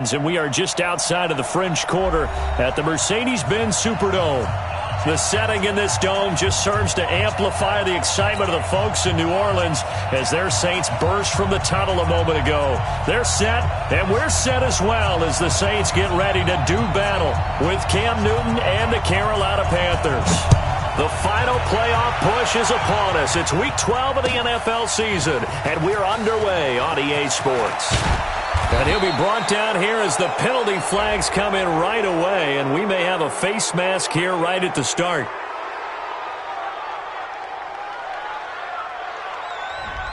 And we are just outside of the French Quarter at the Mercedes-Benz Superdome. The setting in this dome just serves to amplify the excitement of the folks in New Orleans as their Saints burst from the tunnel a moment ago. They're set, and we're set as well as the Saints get ready to do battle with Cam Newton and the Carolina Panthers. The final playoff push is upon us. It's Week 12 of the NFL season, and we're underway on EA Sports. And he'll be brought down here as the penalty flags come in right away, and we may have a face mask here right at the start.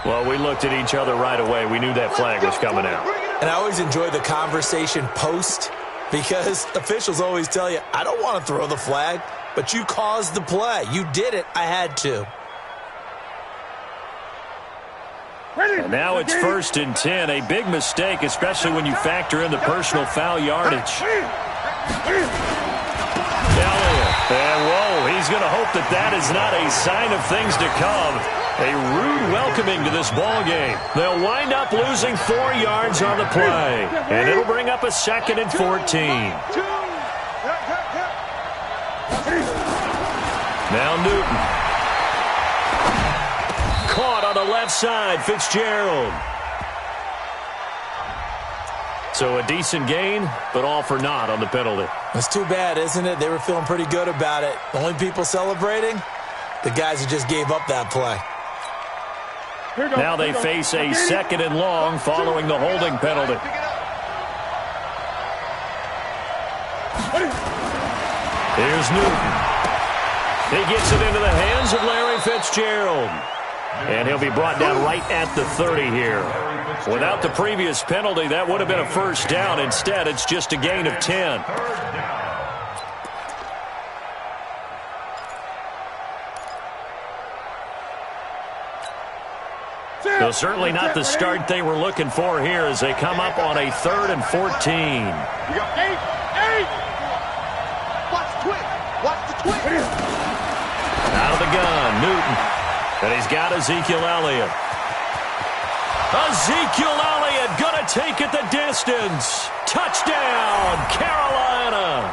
Well, we looked at each other right away. We knew that flag was coming out. And I always enjoy the conversation post because officials always tell you, I don't want to throw the flag, but you caused the play. You did it. I had to. And now it's 1st and 10. A big mistake, especially when you factor in the personal foul yardage. Elliott. And whoa, he's going to hope that that is not a sign of things to come. A rude welcoming to this ball game. They'll wind up losing 4 yards on the play. And it'll bring up a 2nd and 14. Now Newton. Caught on the left side, Fitzgerald. So a decent gain, but all for naught on the penalty. It's too bad, isn't it? They were feeling pretty good about it. The only people celebrating, the guys who just gave up that play. Now they face a 2nd and long following the holding penalty. Here's Newton. He gets it into the hands of Larry Fitzgerald. And he'll be brought down right at the 30 here. Without the previous penalty, that would have been a first down. Instead, it's just a gain of 10. So certainly not the start they were looking for here as they come up on a 3rd and 14. You got 8. Watch the twist. Watch the twist. Out of the gun, Newton. And he's got Ezekiel Elliott. Ezekiel Elliott going to take it the distance. Touchdown, Carolina.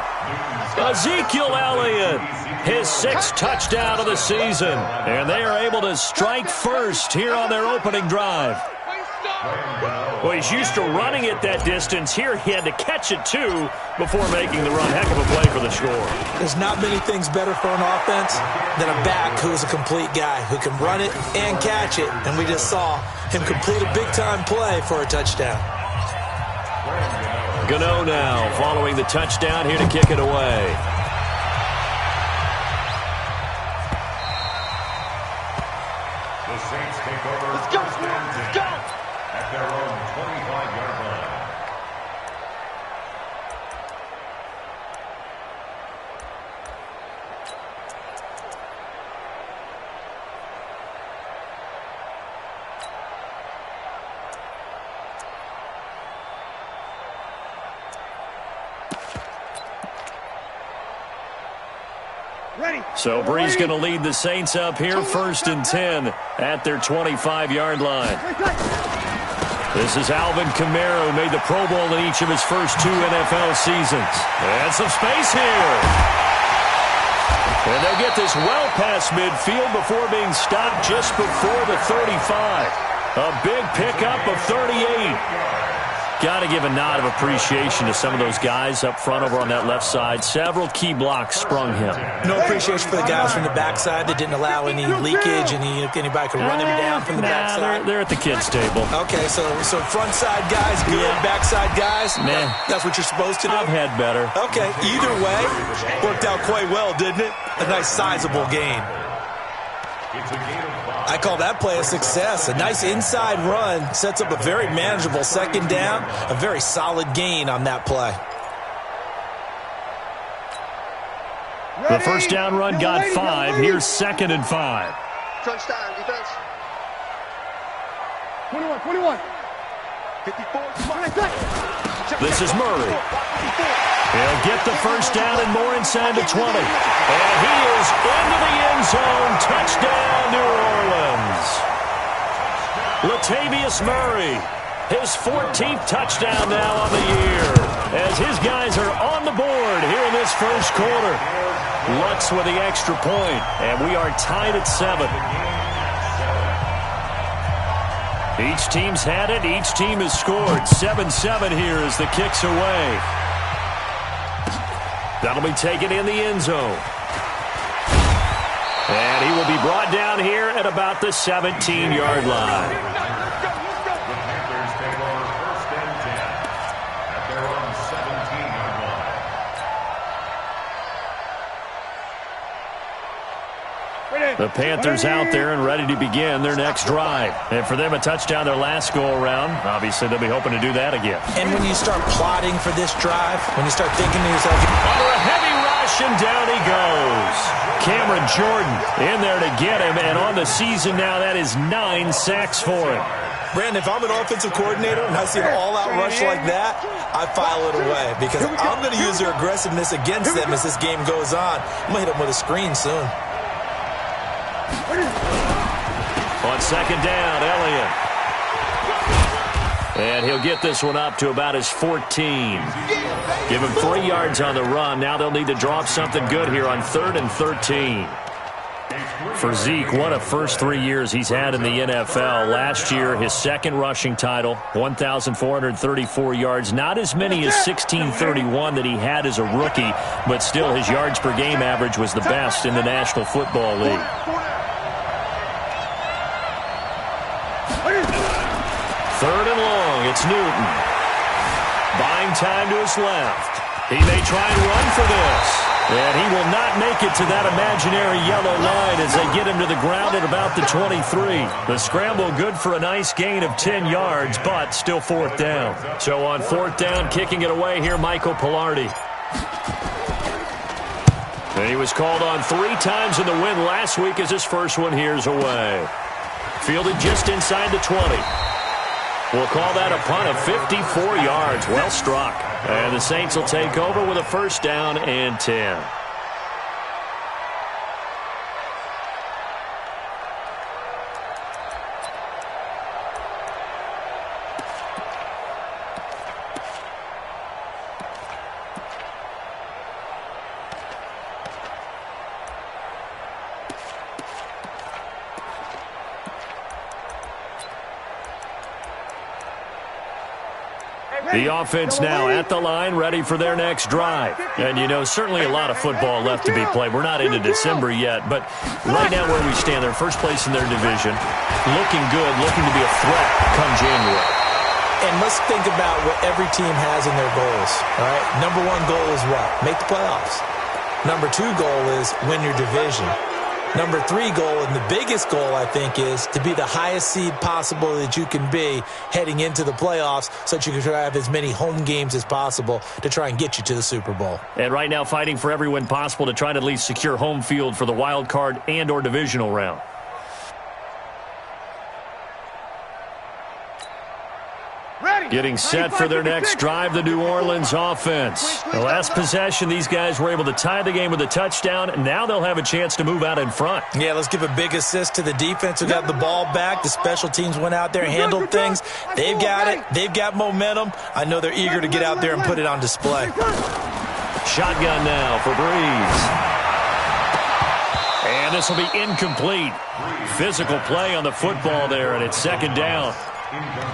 Ezekiel Elliott, his 6th touchdown of the season. And they are able to strike first here on their opening drive. Well, he's used to running it that distance. Here he had to catch it, too, before making the run. Heck of a play for the score. There's not many things better for an offense than a back who is a complete guy who can run it and catch it. And we just saw him complete a big-time play for a touchdown. Gano now following the touchdown here to kick it away. The Saints take over. Let's go, let's go. At their own 25-yard line. So Bree's going to lead the Saints up here, 1st and 10 at their 25-yard line. This is Alvin Kamara, who made the Pro Bowl in each of his first 2 NFL seasons. And some space here. And they'll get this well past midfield before being stopped just before the 35. A big pickup of 38. Got to give a nod of appreciation to some of those guys up front over on that left side. Several key blocks sprung him. No appreciation for the guys from the backside that didn't allow any leakage, and anybody could run him down from the backside. They're at the kids' table. Okay, so front side guys good, backside guys, nah. That's what you're supposed to do? I've had better. Okay, either way, worked out quite well, didn't it? A nice sizable gain. I call that play a success. A nice inside run sets up a very manageable 2nd down. A very solid gain on that play. The first down run got 5. Here's 2nd and 5. Crunch time, defense. 21. 54. This is Murray. He'll get the first down and more inside the 20. And he is into the end zone. Touchdown, New Orleans. Latavius Murray, his 14th touchdown now on the year. first quarter. Lutz with the extra point, and we are tied at 7. Each team's had it. Each team has scored. 7-7 here as the kick's away. That'll be taken in the end zone. And he will be brought down here at about the 17-yard line. The Panthers out there and ready to begin their next drive. And for them, a touchdown their last go-around. Obviously, they'll be hoping to do that again. And when you start plotting for this drive, when you start thinking to yourself, under a heavy rush, and down he goes. Cameron Jordan in there to get him. And on the season now, that is 9 sacks for him. Brandon, if I'm an offensive coordinator and I see an all-out rush like that, I file it away because I'm going to use their aggressiveness against them as this game goes on. I'm going to hit them with a screen soon. On second down, Elliott. And he'll get this one up to about his 14. Give him 3 yards on the run. Now they'll need to drop something good here on 3rd and 13. For Zeke, what a first 3 years he's had in the NFL. Last year, his second rushing title, 1,434 yards. Not as many as 1,631 that he had as a rookie, but still his yards per game average was the best in the National Football League. 3rd and long, it's Newton. Buying time to his left. He may try and run for this. And he will not make it to that imaginary yellow line as they get him to the ground at about the 23. The scramble good for a nice gain of 10 yards, but still 4th down. So on 4th down, kicking it away here, Michael Pilardi. And he was called on 3 times in the win last week as his first one here's away. Fielded just inside the 20. We'll call that a punt of 54 yards. Well struck. And the Saints will take over with a 1st down and 10. The offense now at the line, ready for their next drive. And, you know, certainly a lot of football left to be played. We're not into December yet, but right now where we stand, they're first place in their division, looking good, looking to be a threat come January. And let's think about what every team has in their goals, all right? Number 1 goal is what? Make the playoffs. Number 2 goal is win your division. Number 3 goal, and the biggest goal, I think, is to be the highest seed possible that you can be heading into the playoffs so that you can try to have as many home games as possible to try and get you to the Super Bowl. And right now fighting for every win possible to try to at least secure home field for the wild card and or divisional round. Getting set for their next drive, the New Orleans offense. The last possession, these guys were able to tie the game with a touchdown. Now they'll have a chance to move out in front. Yeah, let's give a big assist to the defense who got the ball back. The special teams went out there, handled things. They've got it. They've got momentum. I know they're eager to get out there and put it on display. Shotgun now for Breeze. And this will be incomplete. Physical play on the football there, and it's 2nd down.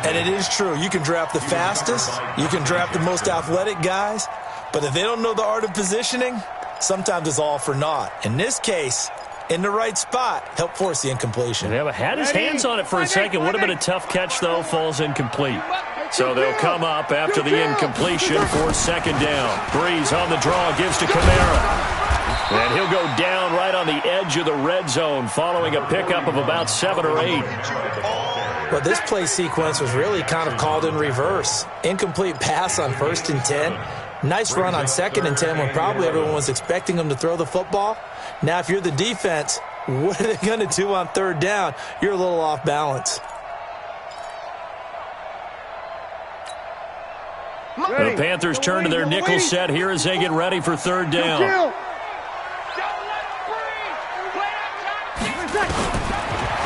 And it is true. You can draft the fastest. You can draft the most athletic guys. But if they don't know the art of positioning, sometimes it's all for naught. In this case, in the right spot, help force the incompletion. Yeah, but had his hands on it for a second. Would have been a tough catch, though. Falls incomplete. So they'll come up after the incompletion for 2nd down. Breeze on the draw, gives to Kamara. And he'll go down right on the edge of the red zone following a pickup of about 7 or 8. Well, this play sequence was really kind of called in reverse. Incomplete pass on 1st and 10. Nice run on 2nd and 10 when probably everyone was expecting him to throw the football. Now, if you're the defense, what are they going to do on 3rd down? You're a little off balance. The Panthers turn to their nickel set here as they get ready for 3rd down.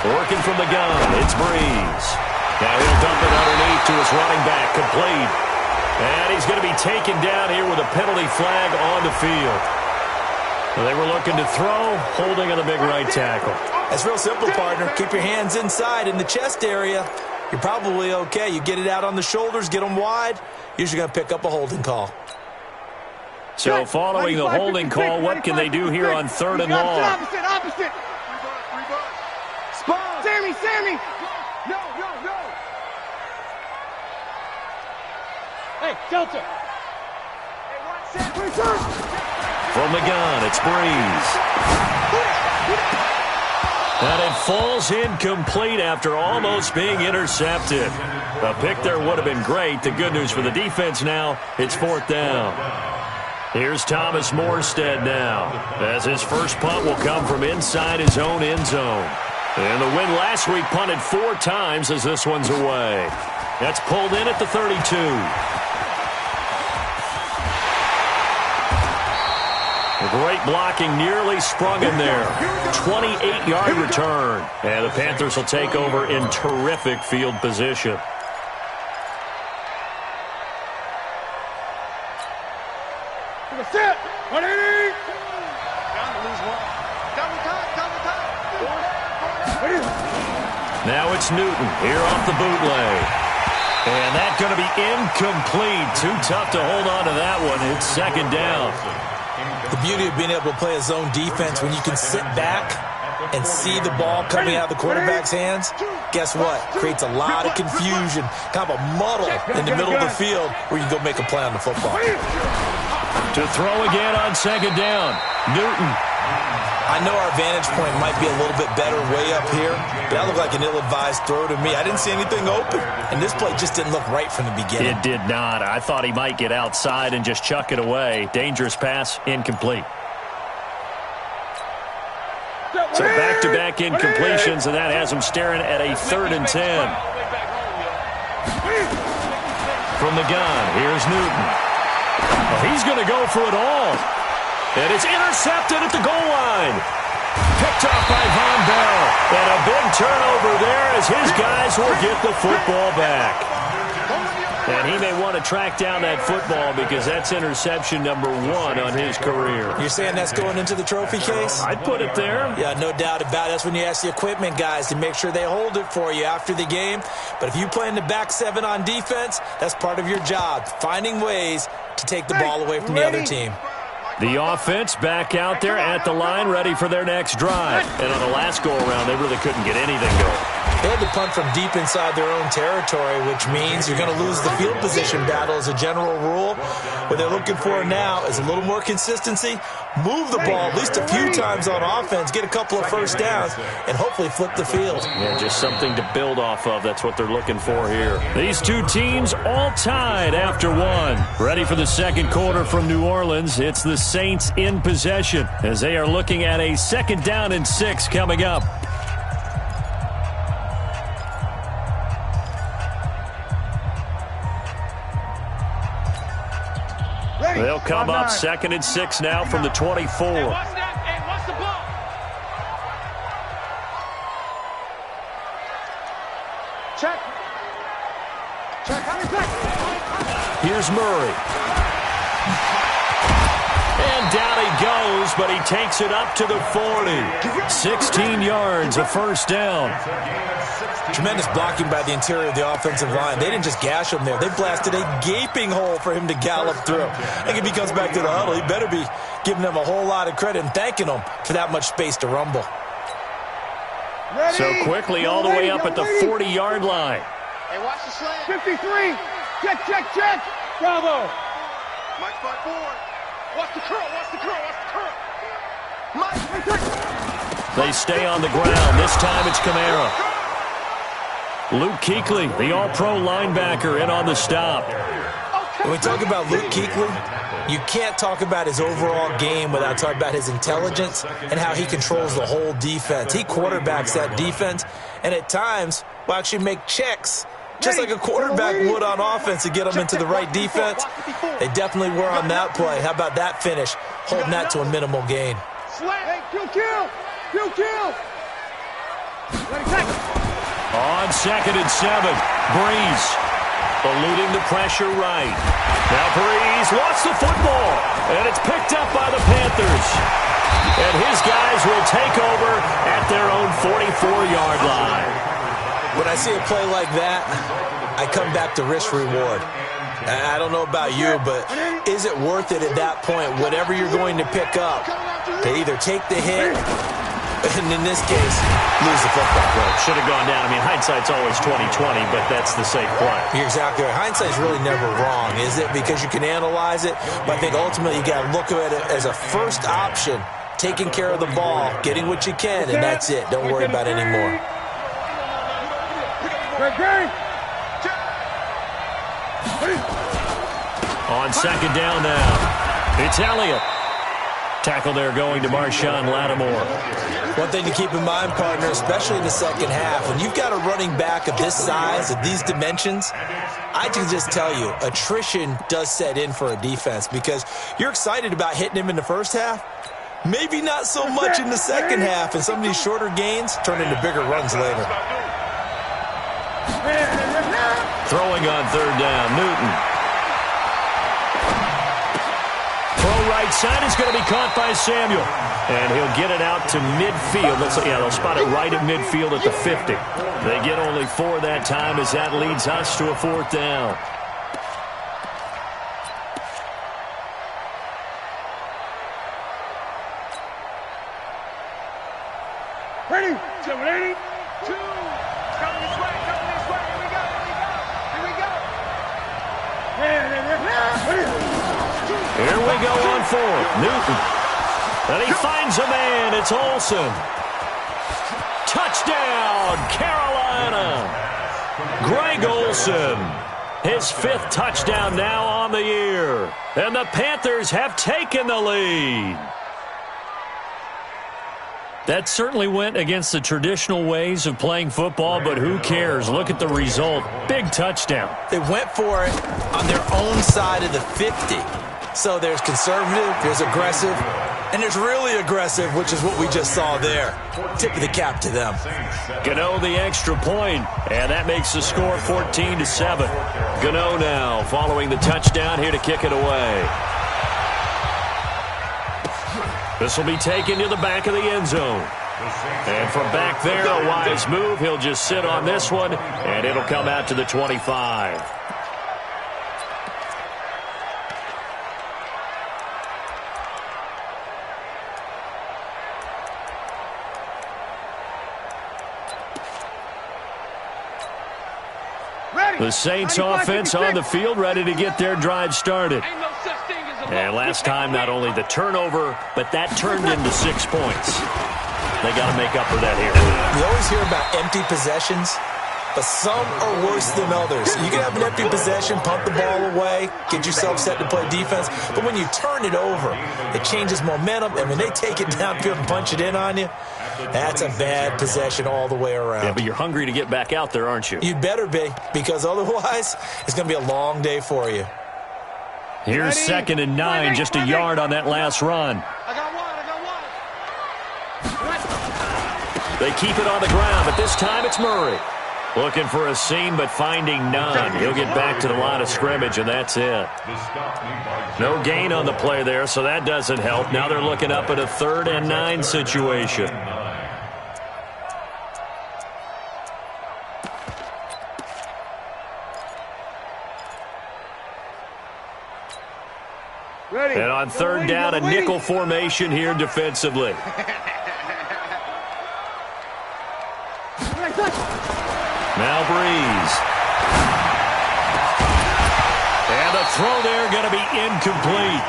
Working from the gun, it's Breeze. Now he'll dump it underneath to his running back, complete. And he's going to be taken down here with a penalty flag on the field. Well, they were looking to throw, holding on the big right tackle. That's real simple, partner. Keep your hands inside in the chest area. You're probably okay. You get it out on the shoulders, get them wide. Usually going to pick up a holding call. So following the holding call, what can they do here on 3rd and long? Opposite. Spot. Sammy. No. Hey, Delta. From the gun, it's Breeze. And it falls incomplete after almost being intercepted. A pick there would have been great. The good news for the defense now, it's 4th down. Here's Thomas Morstead now, as his first punt will come from inside his own end zone. And the win last week punted 4 times as this one's away. That's pulled in at the 32. Great blocking, nearly sprung him there. 28-yard return. And the Panthers will take over in terrific field position. Set. 180. Now it's Newton here off the bootleg. And that's going to be incomplete. Too tough to hold on to that one. It's 2nd down. The beauty of being able to play a zone defense when you can sit back and see the ball coming out of the quarterback's hands, guess what? Creates a lot of confusion, kind of a muddle in the middle of the field where you can go make a play on the football. To throw again on 2nd down, Newton. I know our vantage point might be a little bit better way up here, but that looked like an ill-advised throw to me. I didn't see anything open, and this play just didn't look right from the beginning. It did not. I thought he might get outside and just chuck it away. Dangerous pass, incomplete. So back-to-back incompletions, and that has him staring at a 3rd and 10. From the gun, here's Newton. Well, he's going to go for it all. And it's intercepted at the goal line. Picked off by Von Bell. And a big turnover there as his guys will get the football back. And he may want to track down that football because that's interception number 1 on his career. You're saying that's going into the trophy case? I'd put it there. Yeah, no doubt about it. That's when you ask the equipment guys to make sure they hold it for you after the game. But if you play in the back 7 on defense, that's part of your job, finding ways to take the ball away from the other team. The offense back out there at the line, ready for their next drive. And on the last go-around, they really couldn't get anything going. They had to punt from deep inside their own territory, which means you're going to lose the field position battle as a general rule. What they're looking for now is a little more consistency, move the ball at least a few times on offense, get a couple of first downs, and hopefully flip the field. Yeah, just something to build off of. That's what they're looking for here. These two teams all tied after 1. Ready for the 2nd quarter from New Orleans. It's the Saints in possession as they are looking at a 2nd down and 6 coming up. They'll come up 2nd and 6 now from the 24. Check. Here's Murray. And down he goes, but he takes it up to the 40. 16 yards, a 1st down. Tremendous blocking by the interior of the offensive line. They didn't just gash him there. They blasted a gaping hole for him to gallop through. I think if he comes back to the huddle, he better be giving them a whole lot of credit and thanking them for that much space to rumble. Ready. So quickly all the way up at the 40-yard line. Hey, watch the slant. 53. Check. Bravo. Mike 5-4. Watch the curl. Mike. They stay on the ground. This time it's Kamara. Luke Kuechly, the all-pro linebacker, in on the stop. When we talk about Luke Kuechly, you can't talk about his overall game without talking about his intelligence and how he controls the whole defense. He quarterbacks that defense, and at times will actually make checks, just like a quarterback would on offense to get them into the right defense. They definitely were on that play. How about that finish, holding that to a minimal gain. Kill. On 2nd and 7, Breeze eluding the pressure right. Now Breeze lost the football, and it's picked up by the Panthers. And his guys will take over at their own 44-yard line. When I see a play like that, I come back to risk-reward. I don't know about you, but is it worth it at that point, whatever you're going to pick up, to either take the hit, and in this case, lose the football? Well, should have gone down. I mean, hindsight's always 20/20, but that's the safe play. You're exactly right. Hindsight's really never wrong, is it? Because you can analyze it, but I think ultimately you got to look at it as a first option, taking care of the ball, getting what you can, and that's it. Don't worry about it anymore. On second down now, it's Elliott. Tackle there going to Marshawn Lattimore. One thing to keep in mind, partner, especially in the second half, when you've got a running back of this size, of these dimensions, I can just tell you, attrition does set in for a defense because you're excited about hitting him in the first half. Maybe not so much in the second half, and some of these shorter gains turn into bigger runs later. Throwing on third down, Newton. Throw right side is going to be caught by Samuel. And he'll get it out to midfield. They'll spot it right at midfield at the 50. They get only 4 that time as that leads us to a fourth down. Ready? 780. 2. Coming this way. Coming this way. Here we go. Here we go. Here we go on fourth. Newton. And he finds a man. It's Olsen. Touchdown, Carolina. Greg Olsen. His 5th touchdown now on the year. And the Panthers have taken the lead. That certainly went against the traditional ways of playing football, but who cares? Look at the result. Big touchdown. They went for it on their own side of the 50. So there's conservative, there's aggressive, and there's really aggressive, which is what we just saw there. Tip of the cap to them. Gano the extra point, and that makes the score 14-7. Gano now following the touchdown here to kick it away. This will be taken to the back of the end zone. And from back there, a wise move. He'll just sit on this one, and it'll come out to the 25. The Saints offense on the field, ready to get their drive started. And last time, not only the turnover, but that turned into 6 points. They got to make up for that here. You always hear about empty possessions, but some are worse than others. You can have an empty possession, pump the ball away, get yourself set to play defense, but when you turn it over, it changes momentum, and when they take it downfield and punch it in on you, that's a bad possession all the way around. Yeah, but you're hungry to get back out there, aren't you? You'd better be, because otherwise, it's going to be a long day for you. Here's second and 9, just a yard on that last run. I got one. They keep it on the ground, but this time it's Murray. Looking for a seam, but finding none. He'll get back to the line of scrimmage, and that's it. No gain on the play there, so that doesn't help. Now they're looking up at a 3rd and 9 situation. Ready. And on 3rd down, a nickel formation here defensively. Now Breeze. And the throw there going to be incomplete.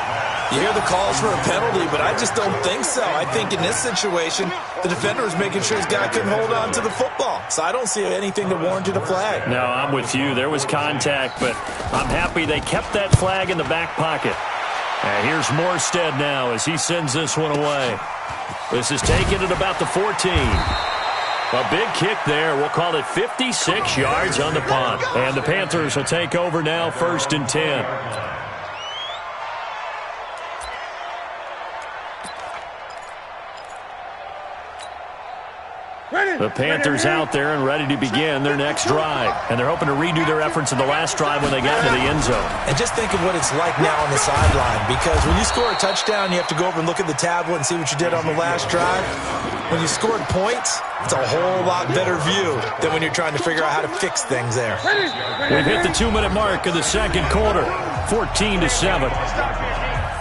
You hear the calls for a penalty, but I just don't think so. I think in this situation, the defender was making sure his guy couldn't hold on to the football. So I don't see anything that warranted a flag. No, I'm with you. There was contact, but I'm happy they kept that flag in the back pocket. And here's Morstead now as he sends this one away. This is taken at about the 14. A big kick there. We'll call it 56 yards on the punt. And the Panthers will take over now, 1st and 10. Ready. The Panthers out there and ready to begin their next drive. And they're hoping to redo their efforts in the last drive when they got into the end zone. And just think of what it's like now on the sideline, because when you score a touchdown, you have to go over and look at the tablet and see what you did on the last drive. When you scored points, it's a whole lot better view than when you're trying to figure out how to fix things there. We've hit the 2-minute mark in the second quarter, 14-7.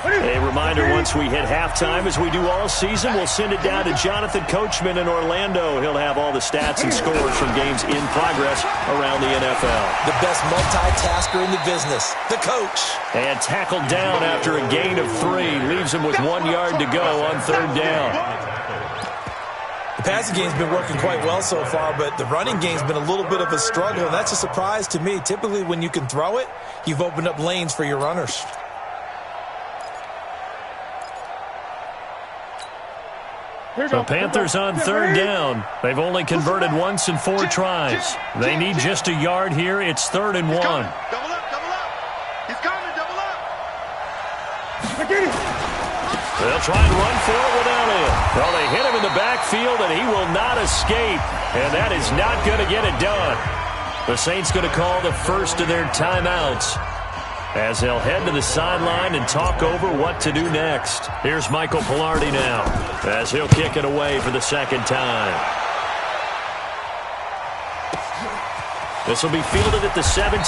A reminder, once we hit halftime, as we do all season, we'll send it down to Jonathan Coachman in Orlando. He'll have all the stats and scores from games in progress around the NFL. The best multitasker in the business, the coach. And tackled down after a gain of 3. Leaves him with 1 yard to go on third down. The passing game's been working quite well so far, but the running game's been a little bit of a struggle, and that's a surprise to me. Typically, when you can throw it, you've opened up lanes for your runners. The Panthers on third down. They've only converted once in 4 tries. They need just a yard here. It's 3rd and 1. Double up, double up. He's coming, double up. They'll try and run for it without him. Well, they hit him in the backfield, and he will not escape. And that is not going to get it done. The Saints going to call the first of their timeouts, as they'll head to the sideline and talk over what to do next. Here's Michael Pilardi now, as he'll kick it away for the second time. This will be fielded at the 17.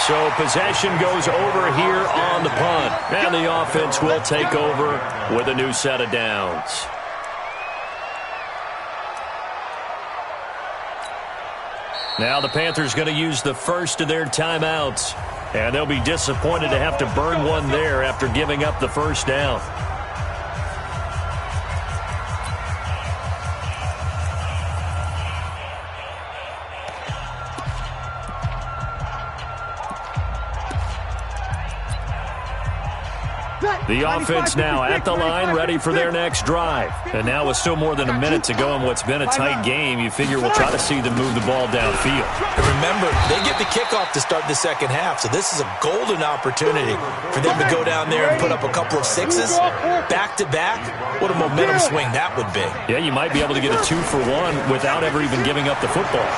So possession goes over here on the punt. And the offense will take over with a new set of downs. Now the Panthers going to use the first of their timeouts. And they'll be disappointed to have to burn one there after giving up the first down. The offense now at the line, ready for their next drive. And now with still more than a minute to go in what's been a tight game, you figure we'll try to see them move the ball downfield. And remember, they get the kickoff to start the second half, so this is a golden opportunity for them to go down there and put up a couple of 6s back-to-back. What a momentum swing that would be. Yeah, you might be able to get a 2-for-1 without ever even giving up the football.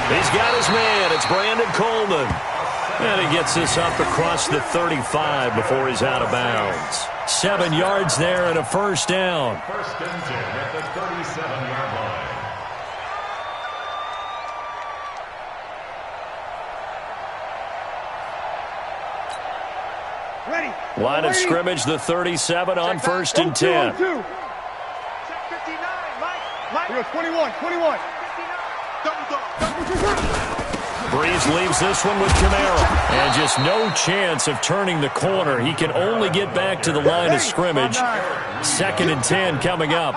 He's got his man. It's Brandon Coleman. And he gets this up across the 35 before he's out of bounds. 7 yards there and a first down. First and 10 at the 37-yard line. Ready. Line of scrimmage, the 37 on first and 10. 59, Mike. 21. Breeze leaves this one with Kamara. And just no chance of turning the corner. He can only get back to the line of scrimmage. 2nd and 10 coming up.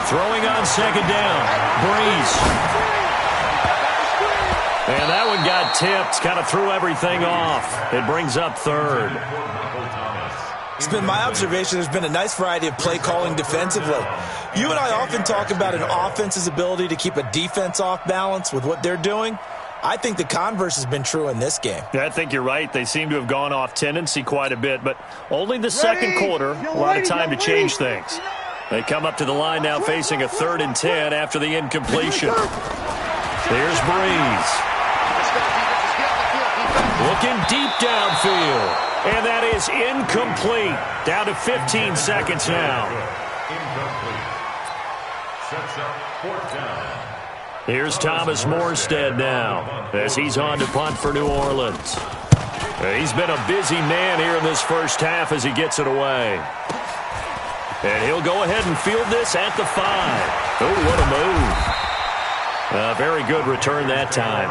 Throwing on second down. Breeze. And that one got tipped. Kind of threw everything off. It brings up third. It's been my observation there's been a nice variety of play calling defensively. You and I often talk about an offense's ability to keep a defense off balance with what they're doing. I think the converse has been true in this game. Yeah, I think you're right. They seem to have gone off tendency quite a bit, but only the second quarter. A lot of time to change things. They come up to the line now facing a 3rd and 10 after the incompletion. Here's Breeze. Looking deep downfield. And that is incomplete. Down to 15 seconds now. Incomplete. Sets up 4th down. Here's Thomas Morstead now as he's on to punt for New Orleans. He's been a busy man here in this first half as he gets it away. And he'll go ahead and field this at the 5. Oh, what a move. Very good return that time.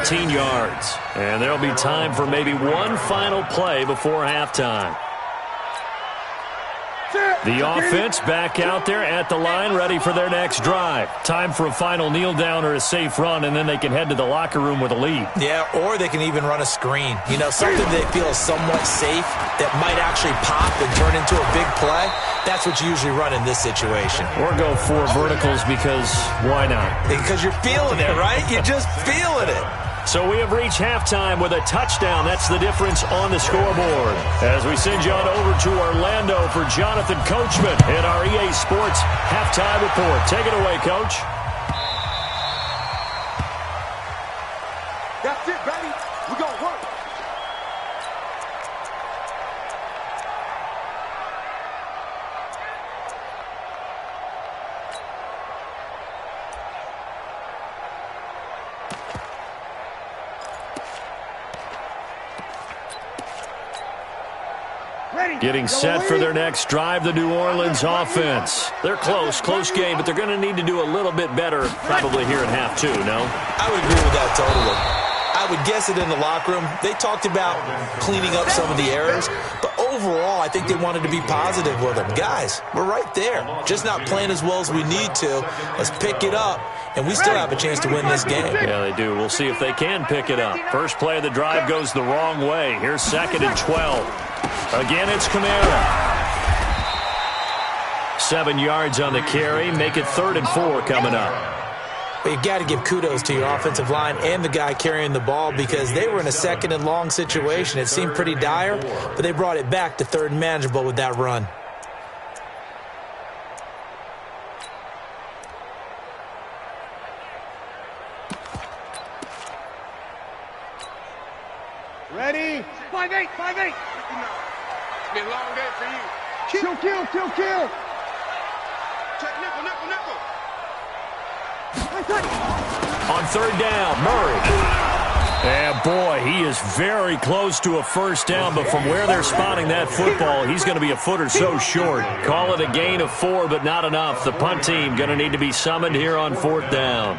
18 yards. And there'll be time for maybe one final play before halftime. The offense back out there at the line, ready for their next drive. Time for a final kneel down or a safe run, and then they can head to the locker room with a lead. Yeah, or they can even run a screen. You know, something they feel is somewhat safe that might actually pop and turn into a big play. That's what you usually run in this situation. Or go 4 verticals because why not? Because you're feeling it, right? You're just feeling it. So we have reached halftime with a touchdown. That's the difference on the scoreboard. As we send you on over to Orlando for Jonathan Coachman in our EA Sports Halftime Report. Take it away, Coach. That's it, baby. We're going to work. Getting set for their next drive, the New Orleans offense. They're close game, but they're going to need to do a little bit better probably here in half two, no? I would agree with that totally. I would guess it in the locker room. They talked about cleaning up some of the errors, but overall, I think they wanted to be positive with them. Guys, we're right there. Just not playing as well as we need to. Let's pick it up, and we still have a chance to win this game. Yeah, they do. We'll see if they can pick it up. First play of the drive goes the wrong way. Here's 2nd and 12. Again, it's Kamara. 7 yards on the carry. Make it 3rd and 4 coming up. But you've got to give kudos to your offensive line and the guy carrying the ball because they were in a 2nd and long situation. It seemed pretty dire, but they brought it back to 3rd and manageable with that run. Ready? 5-8, 5-8. It's been a long day for you. Kill. Check nickel. On 3rd down, Murray. And boy, he is very close to a first down, but from where they're spotting that football, he's going to be a foot or so short. Call it a gain of 4, but not enough. The punt team going to need to be summoned here on 4th down.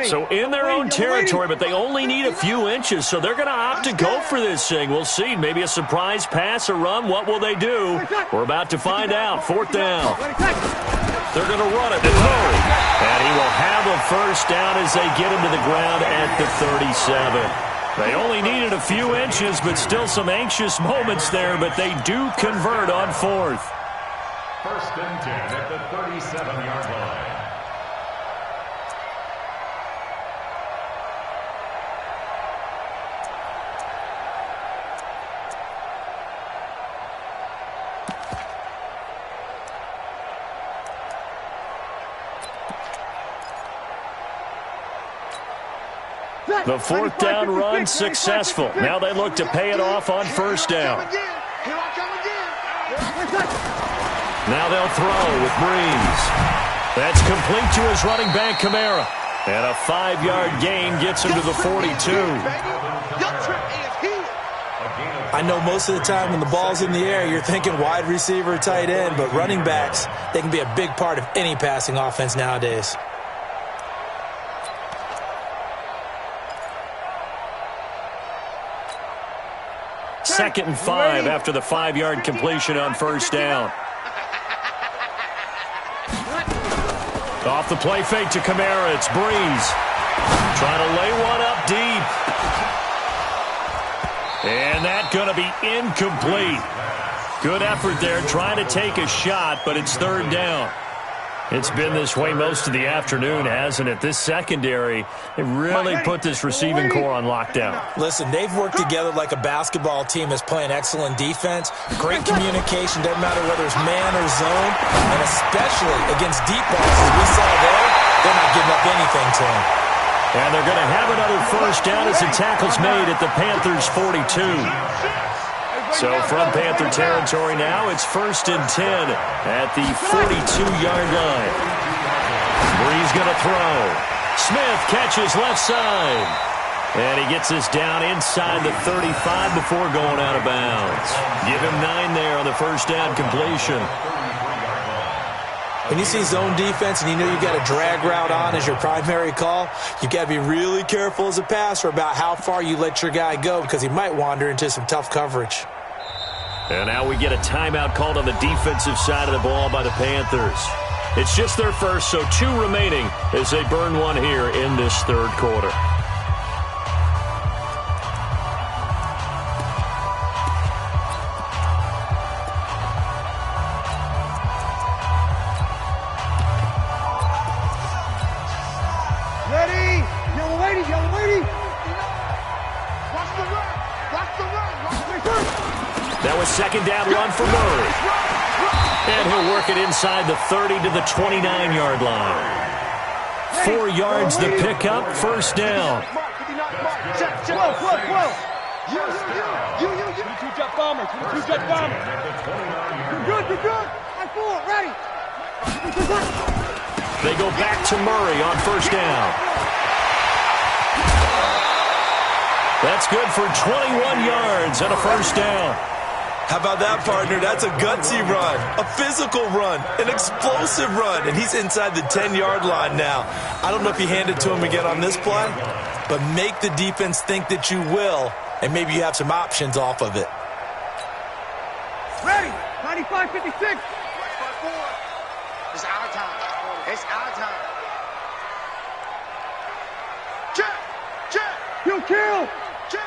So in their own territory, but they only need a few inches, so they're going to opt to go for this thing. We'll see. Maybe a surprise pass or run. What will they do? We're about to find out. 4th down. They're going to run it. And he will have a first down as they get him to the ground at the 37. They only needed a few inches, but still some anxious moments there, but they do convert on 4th. 1st and 10 at the 37-yard line. The 4th down run successful. Now they look to pay it off on 1st down. Now they'll throw with Breeze. That's complete to his running back, Kamara. And a 5-yard gain gets him to the 42. I know most of the time when the ball's in the air, you're thinking wide receiver, tight end, but running backs, they can be a big part of any passing offense nowadays. 2nd and 5 after the 5-yard completion on 1st down. Off the play fake to Kamara. It's Breeze. Trying to lay one up deep. And that's going to be incomplete. Good effort there trying to take a shot, but it's 3rd down. It's been this way most of the afternoon, hasn't it? This secondary, they really put this receiving core on lockdown. Listen, they've worked together like a basketball team that's playing excellent defense. Great communication, doesn't matter whether it's man or zone, and especially against deep balls, as we saw there, they're not giving up anything to them. And they're going to have another first down as the tackle's made at the Panthers' 42. So from Panther territory now, it's 1st and 10 at the 42-yard line. Breeze going to throw. Smith catches left side. And he gets this down inside the 35 before going out of bounds. Give him 9 there on the first down completion. When you see zone defense and you know you've got a drag route on as your primary call, you've got to be really careful as a passer about how far you let your guy go because he might wander into some tough coverage. And now we get a timeout called on the defensive side of the ball by the Panthers. It's just their first, so 2 remaining as they burn one here in this 3rd quarter. Now a second down run for Murray. And he'll work it inside the 30 to the 29-yard line. 4 yards to pick up, first down. Two-jet bombers. Two-jet bombers. You're good. I'm forward, ready. They go back to Murray on first down. That's good for 21 yards and a first down. How about that, partner? That's a gutsy run, a physical run, an explosive run, and he's inside the 10-yard line now. I don't know if you hand it to him again on this play, but make the defense think that you will, and maybe you have some options off of it. Ready, 95-56. It's our time. It's our time. Check. Kill. Check.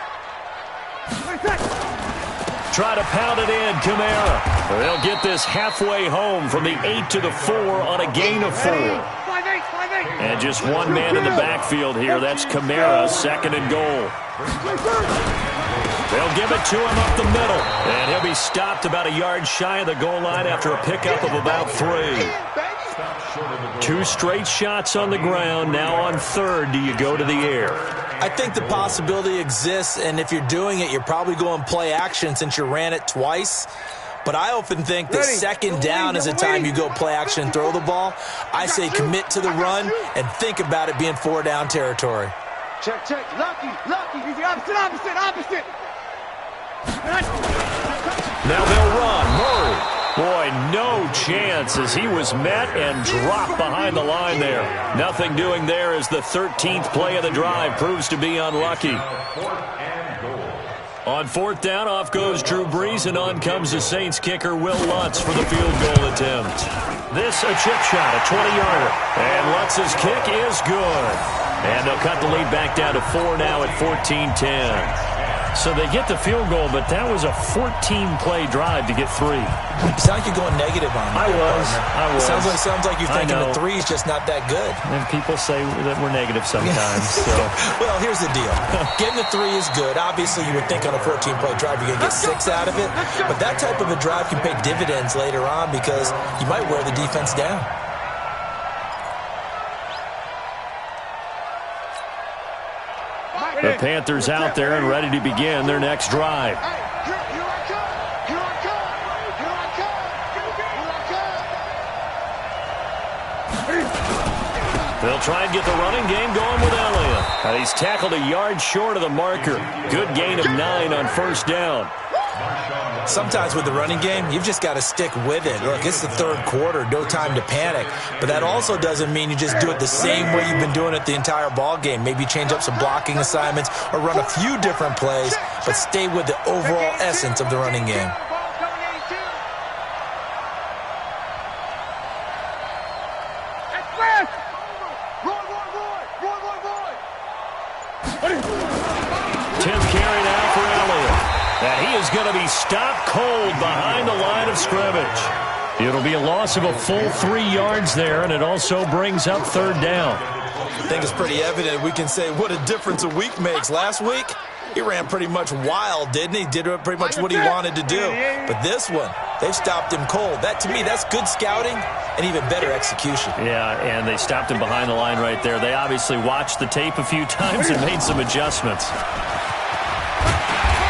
Try to pound it in, Kamara. They'll get this halfway home from the 8 to the 4 on a gain of 4. 5-8. And just one man in the backfield here. That's Kamara, second and goal. They'll give it to him up the middle. And he'll be stopped about a yard shy of the goal line after a pickup of about 3. 2 straight shots on the ground. Now on third, do you go to the air? I think the possibility exists, and if you're doing it, you're probably going play action since you ran it twice. But I often think that second down is the time you go play action and throw the ball. I say commit to the run and think about it being 4-down territory. Check. Lucky. Easy, opposite. Now they'll run. Murray. Boy, no chance as he was met and dropped behind the line there. Nothing doing there as the 13th play of the drive proves to be unlucky. On fourth down, off goes Drew Brees, and on comes the Saints kicker Will Lutz for the field goal attempt. This a chip shot, a 20-yarder. And Lutz's kick is good. And they'll cut the lead back down to 4 now at 14-10. So they get the field goal, but that was a 14-play drive to get 3. You sound like you're going negative on I that. was. Sounds like you're thinking the 3 is just not that good. And people say that we're negative sometimes. So. Well, here's the deal. Getting the 3 is good. Obviously, you would think on a 14-play drive you're going to get 6 out of it. But that type of a drive can pay dividends later on because you might wear the defense down. The Panthers out there and ready to begin their next drive. They'll try and get the running game going with Elliott. He's tackled a yard short of the marker. Good gain of 9 on first down. Sometimes with the running game, you've just got to stick with it. Look, it's the third quarter, no time to panic. But that also doesn't mean you just do it the same way you've been doing it the entire ball game. Maybe change up some blocking assignments or run a few different plays, but stay with the overall essence of the running game. Going to be stopped cold behind the line of scrimmage. It'll be a loss of a full 3 yards there, and it also brings up third down. I think it's pretty evident. We can say what a difference a week makes. Last week, he ran pretty much wild, didn't he? Did pretty much what he wanted to do. But this one, they've stopped him cold. That, to me, that's good scouting and even better execution. Yeah, and they stopped him behind the line right there. They obviously watched the tape a few times and made some adjustments.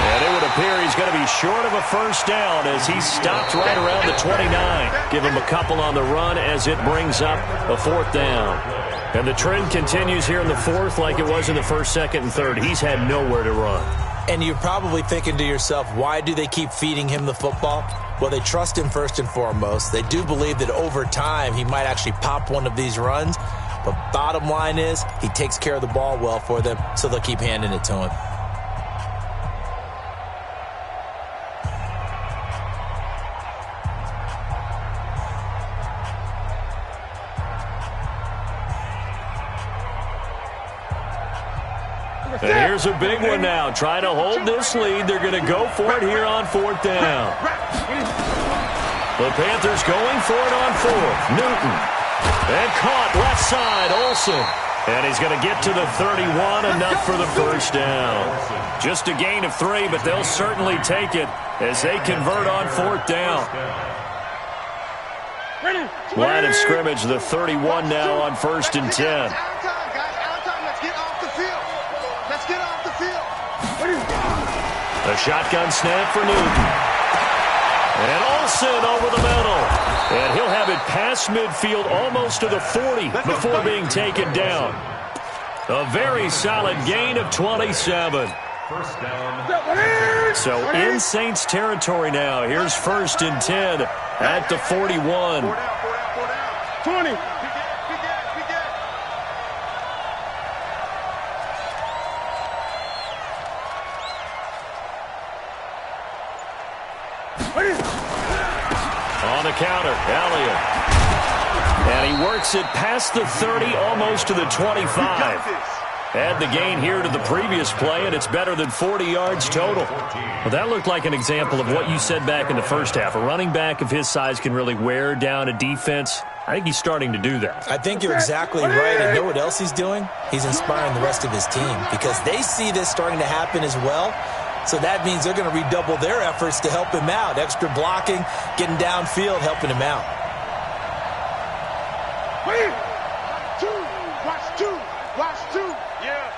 And it would appear he's going to be short of a first down as he's stopped right around the 29. Give him a couple on the run as it brings up a fourth down. And the trend continues here in the fourth like it was in the first, second, and third. He's had nowhere to run. And you're probably thinking to yourself, why do they keep feeding him the football? Well, they trust him first and foremost. They do believe that over time he might actually pop one of these runs. But bottom line is he takes care of the ball well for them, so they'll keep handing it to him. And here's a big one now. Trying to hold this lead. They're going to go for it here on fourth down. The Panthers going for it on fourth. Newton. And caught left side. Olsen. And he's going to get to the 31, enough for the first down. Just a gain of 3, but they'll certainly take it as they convert on 4th down. Line of scrimmage, the 31 now on 1st and 10. Out time, guys. Out time. Let's get off the field. Let's get off the field. A shotgun snap for Newton. And Olsen over the middle. And he'll have it past midfield almost to the 40 before being taken down. A very solid gain of 27. First down. So in Saints territory now. Here's 1st and 10 at the 41. 20. On the counter, Elliott. And he works it past the 30, almost to the 25. Add the gain here to the previous play, and it's better than 40 yards total. Well, that looked like an example of what you said back in the first half. A running back of his size can really wear down a defense. I think he's starting to do that. I think you're exactly right. And know what else he's doing? He's inspiring the rest of his team because they see this starting to happen as well. So that means they're going to redouble their efforts to help him out. Extra blocking, getting downfield, helping him out. Watch two. Yeah.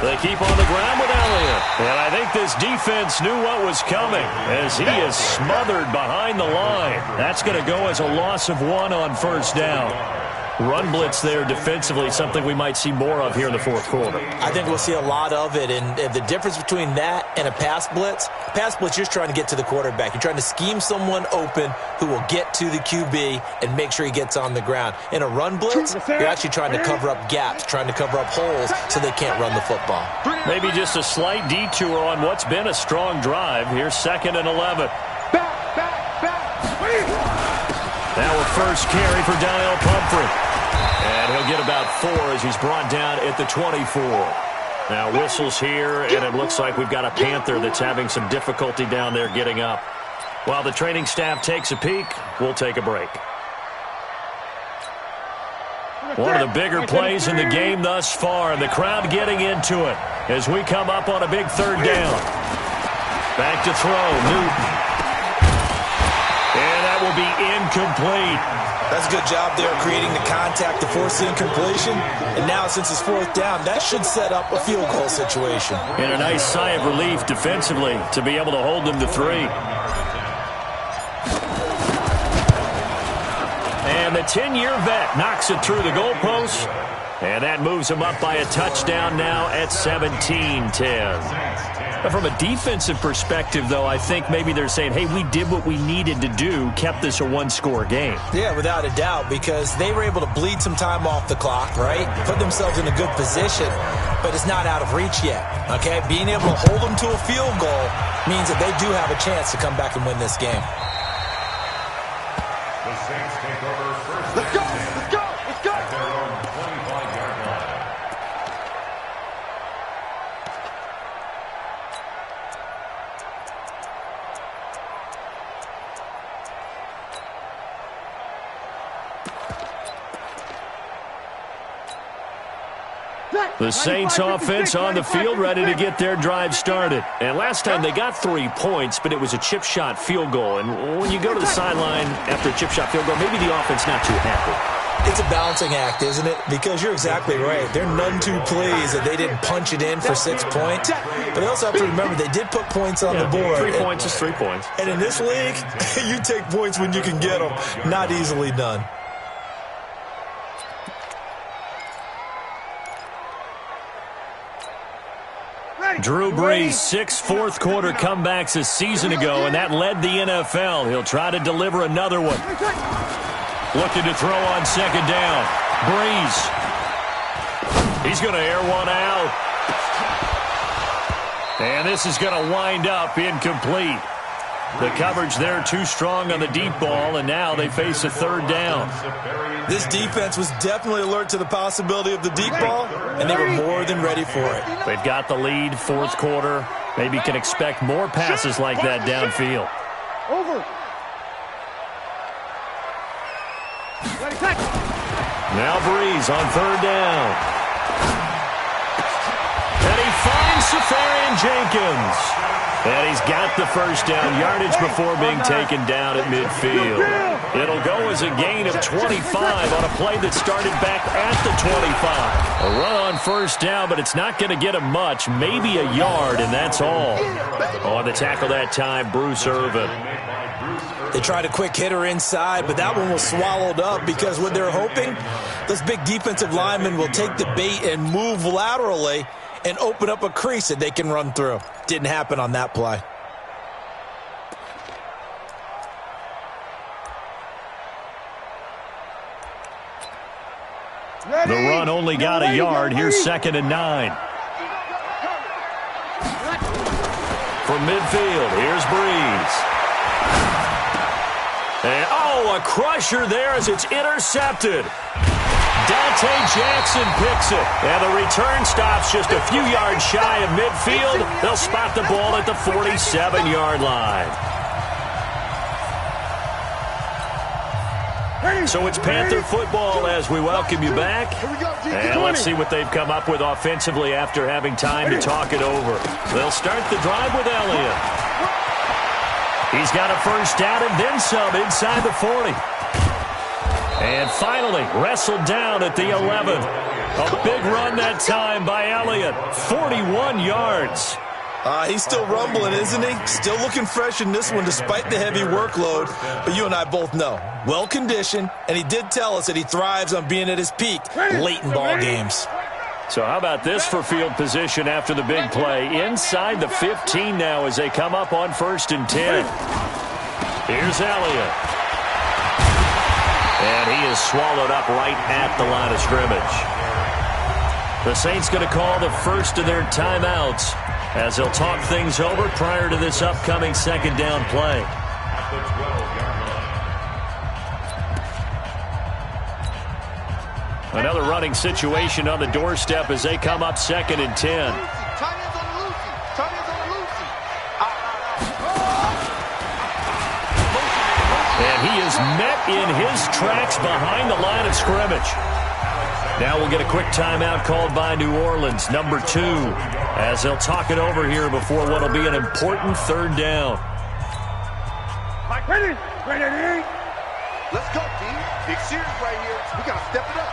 They keep on the ground with Elliott. And I think this defense knew what was coming as he is smothered behind the line. That's going to go as a loss of 1 on 1st down. Run blitz there defensively, something we might see more of here in the 4th quarter. I think we'll see a lot of it, and the difference between that and a pass blitz, you're trying to get to the quarterback. You're trying to scheme someone open who will get to the QB and make sure he gets on the ground. In a run blitz, you're actually trying to cover up gaps, trying to cover up holes so they can't run the football. Maybe just a slight detour on what's been a strong drive. Here's 2nd and 11. Now a first carry for Donnell Pumphrey. And he'll get about 4 as he's brought down at the 24. Now whistles here, and it looks like we've got a Panther that's having some difficulty down there getting up. While the training staff takes a peek, we'll take a break. One of the bigger plays in the game thus far, and the crowd getting into it as we come up on a big 3rd down. Back to throw, Newton. And that will be incomplete. That's a good job there creating the contact to force the incompletion. And now since it's 4th down, that should set up a field goal situation. And a nice sigh of relief defensively to be able to hold them to 3. And the 10-year vet knocks it through the goalpost. And that moves him up by a touchdown now at 17-10. From a defensive perspective, though, I think maybe they're saying, hey, we did what we needed to do, kept this a 1-score game. Yeah, without a doubt, because they were able to bleed some time off the clock, right? Put themselves in a good position, but it's not out of reach yet, okay? Being able to hold them to a field goal means that they do have a chance to come back and win this game. The Saints take over first. Let's go. At their own 25-yard line. The Saints offense on the field, ready to get their drive started. And last time they got 3 points, but it was a chip shot field goal. And when you go to the sideline after a chip shot field goal, maybe the offense not too happy. It's a balancing act, isn't it? Because you're exactly right. They're none too pleased that they didn't punch it in for 6 points. But they also have to remember they did put points on the board. 3 points is 3 points. And in this league, you take points when you can get them. Not easily done. Drew Brees, 6 fourth-quarter comebacks a season ago, and that led the NFL. He'll try to deliver another one. Looking to throw on 2nd down. Brees. He's going to air one out. And this is going to wind up incomplete. The coverage there too strong on the deep ball, and now they face a 3rd down. This defense was definitely alert to the possibility of the deep ball, and they were more than ready for it. They've got the lead, 4th quarter. Maybe can expect more passes like that downfield. Over. Ready, Now Breeze on third down. And he finds Safarian Jenkins. And he's got the first down yardage before being taken down at midfield. It'll go as a gain of 25 on a play that started back at the 25. A run on first down, but it's not going to get him much. Maybe a yard, and that's all. On the tackle that time, Bruce Irvin. They tried a quick hitter inside, but that one was swallowed up because what they're hoping, those big defensive linemen will take the bait and move laterally and open up a crease that they can run through. Didn't happen on that play. The run only got a yard. Here's 2nd and 9. From midfield, here's Breeze. And, a crusher there as it's intercepted. Dante Jackson picks it, and the return stops just a few yards shy of midfield. They'll spot the ball at the 47-yard line. So it's Panther football as we welcome you back. And let's see what they've come up with offensively after having time to talk it over. They'll start the drive with Elliott. He's got a first down and then some inside the 40. And finally, wrestled down at the 11. A big run that time by Elliott. 41 yards. He's still rumbling, isn't he? Still looking fresh in this one despite the heavy workload. But you and I both know, well-conditioned, and he did tell us that he thrives on being at his peak late in ball games. So how about this for field position after the big play? Inside the 15 now as they come up on 1st and 10. Here's Elliott. And he is swallowed up right at the line of scrimmage. The Saints going to call the first of their timeouts as they'll talk things over prior to this upcoming 2nd down play. Another running situation on the doorstep as they come up 2nd and 10. And he is met in his tracks behind the line of scrimmage. Now we'll get a quick timeout called by New Orleans, number 2, as they'll talk it over here before what will be an important 3rd down. Ready? Let's go, team. Big series right here. We got to step it up.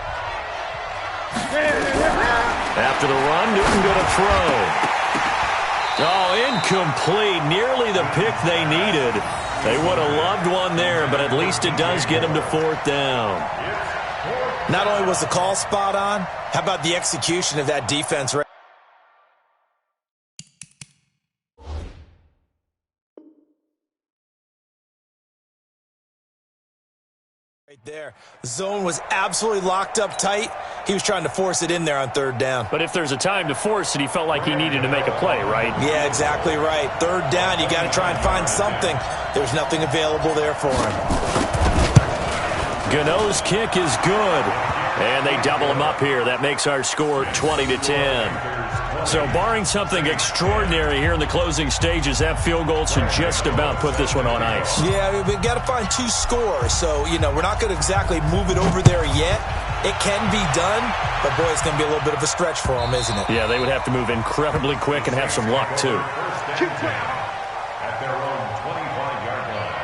After the run, Newton going to throw. Incomplete. Nearly the pick they needed. They would have loved one there, but at least it does get them to 4th down. Not only was the call spot on, how about the execution of that defense right there. The zone was absolutely locked up tight. He was trying to force it in there on 3rd down. But if there's a time to force it, he felt like he needed to make a play, right? Yeah, exactly right. 3rd down, you got to try and find something. There's nothing available there for him. Gano's kick is good. And they double him up here. That makes our score 20-10. So barring something extraordinary here in the closing stages, that field goal should just about put this one on ice. Yeah, we've got to find 2 scores. So, we're not going to exactly move it over there yet. It can be done, but boy, it's going to be a little bit of a stretch for them, isn't it? Yeah, they would have to move incredibly quick and have some luck, too. At their own 25-yard line.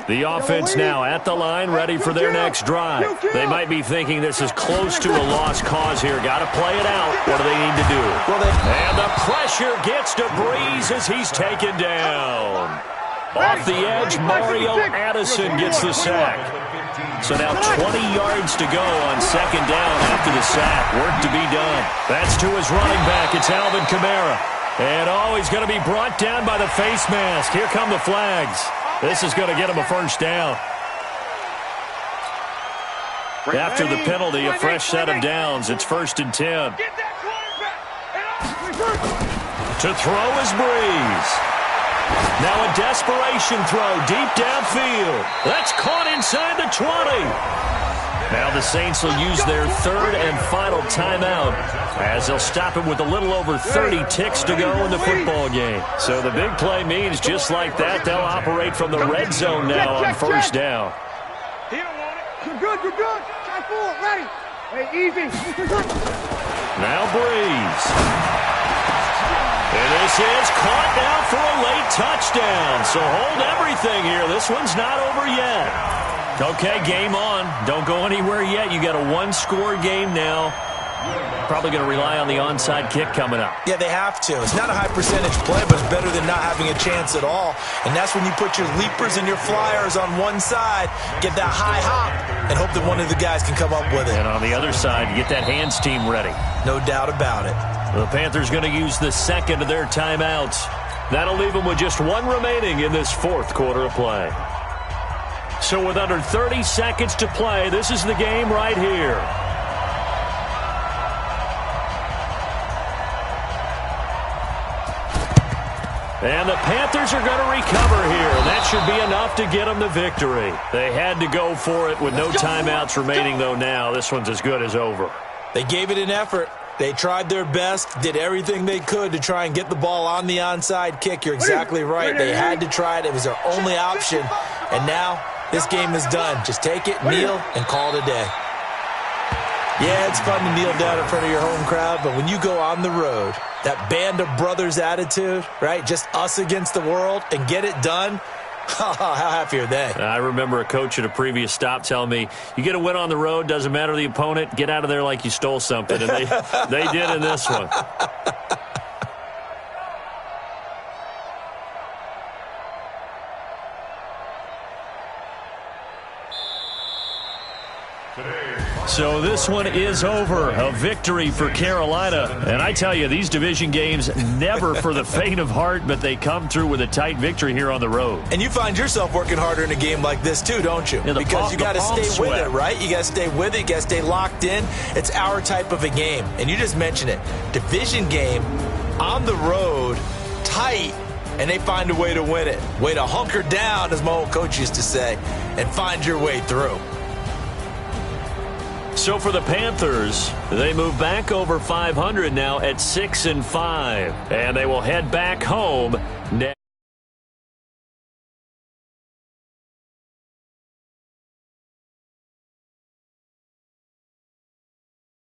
The offense now at the line, ready for their next drive. They might be thinking this is close to a lost cause here. Got to play it out. What do they need to do? And the pressure gets to Breeze as he's taken down. Off the edge, Mario Addison gets the sack. So now 20 yards to go on 2nd down after the sack. Work to be done. That's to his running back. It's Alvin Kamara. And he's going to be brought down by the face mask. Here come the flags. This is going to get him a first down. After the penalty, a fresh set of downs. It's 1st and 10. To throw is Breeze. Now a desperation throw deep downfield. That's caught inside the 20. Now the Saints will use their third and final timeout as they'll stop it with a little over 30 ticks to go in the football game. So the big play means just like that, they'll operate from the red zone now on first down. You're good, you're good. Try forward, ready. Hey, easy. Now Breeze. And this is caught now for a late touchdown. So hold everything here. This one's not over yet. Okay, game on. Don't go anywhere yet. You got a one-score game now. Probably going to rely on the onside kick coming up. Yeah, they have to. It's not a high-percentage play, but it's better than not having a chance at all. And that's when you put your leapers and your flyers on one side, get that high hop, and hope that one of the guys can come up with it. And on the other side, you get that hands team ready. No doubt about it. The Panthers going to use the second of their timeouts. That'll leave them with just one remaining in this fourth quarter of play. So with under 30 seconds to play, this is the game right here. And the Panthers are going to recover here. That should be enough to get them the victory. They had to go for it with no timeouts remaining, though, now. This one's as good as over. They gave it an effort. They tried their best, did everything they could to try and get the ball on the onside kick. You're exactly right. They had to try it. It was their only option. And now this game is done. Just take it, kneel, and call it a day. Yeah, it's fun to kneel down in front of your home crowd, but when you go on the road, that band of brothers attitude, right? Just us against the world and get it done. How happy are they? I remember a coach at a previous stop telling me, you get a win on the road, doesn't matter the opponent, get out of there like you stole something. And they did in this one. So this one is over. A victory for Carolina. And I tell you, these division games never for the faint of heart, but they come through with a tight victory here on the road. And you find yourself working harder in a game like this too, don't you? Yeah, because you got to stay with it, right? You got to stay with it. You got to stay locked in. It's our type of a game. And you just mentioned it. Division game on the road, tight, and they find a way to win it. Way to hunker down, as my old coach used to say, and find your way through. So for the Panthers, they move back over 500 now at 6-5, and they will head back home